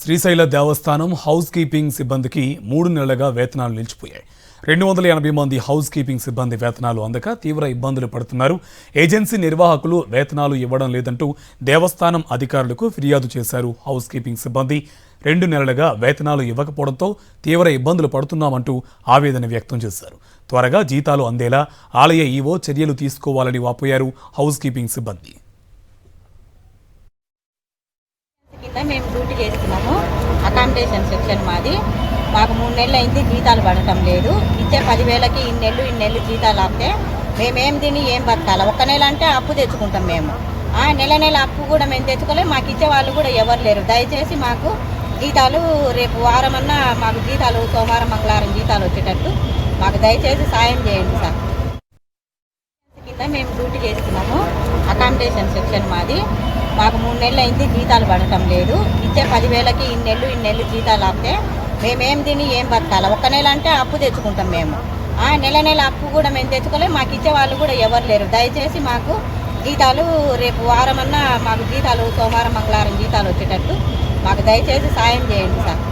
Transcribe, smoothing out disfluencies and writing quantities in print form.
శ్రీశైల దేవస్థానం house keeping సిబ్బందికి 3 నెలలుగా వేతనాలు నిలిచిపోయాయి. 280 మంది హౌస్ కీపింగ్ సిబ్బంది వేతనాలు అందక తీవ్ర ఇబ్బందులు పడుతున్నారు. ఏజెన్సీ నిర్వాహకులు వేతనాలు ఇవ్వడం లేదంటూ దేవస్థానం అధికారులకు ఫిర్యాదు చేశారు. హౌస్ కీపింగ్ సిబ్బంది 2 నెలలుగా వేతనాలు ఇవ్వకపోవడంతో తీవ్ర ఇబ్బందులు పడుతున్నామంటూ ఆవేదన వ్యక్తం చేశారు. త్వరగా జీతాలు అందేలా ఆలయ ఈవో చర్యలు తీసుకోవాలని వాపోయారు హౌస్ కీపింగ్ సిబ్బంది. మేము డ్యూటీ చేస్తున్నాము. అకామిడేషన్ సెక్షన్ మాది. మాకు 3 నెలలు అయింది, జీతాలు పడటం లేదు. ఇచ్చే 10,000కి ఇన్ని నెలలు జీతాలు ఆపితే మేమేం తిని ఏం బతకాలి? 1 నెల అంటే అప్పు తెచ్చుకుంటాం మేము. నెల అప్పు కూడా మేము తెచ్చుకోలేము. మాకు ఇచ్చే వాళ్ళు కూడా ఎవరు లేరు. దయచేసి మాకు జీతాలు రేపు వారమన్నా మాకు జీతాలు సోమవారం మంగళవారం జీతాలు వచ్చేటట్టు మాకు దయచేసి సాయం చేయండి సార్. కింద మేము డ్యూటీ చేస్తున్నాము. అకామిడేషన్ సెక్షన్ మాది. మాకు 3 నెలలు అయింది, జీతాలు పడటం లేదు. ఇచ్చే 10,000కి ఇన్ని నెలలు జీతాలు ఆపితే మేమేం తిని ఏం బతకాలి? 1 నెల అంటే అప్పు తెచ్చుకుంటాం మేము. నెల అప్పు కూడా మేము తెచ్చుకోలేము. మాకు ఇచ్చే వాళ్ళు కూడా ఎవరు లేరు. దయచేసి మాకు జీతాలు రేపు వారమన్నా మాకు జీతాలు సోమవారం మంగళవారం జీతాలు వచ్చేటట్టు మాకు దయచేసి సాయం చేయండి సార్.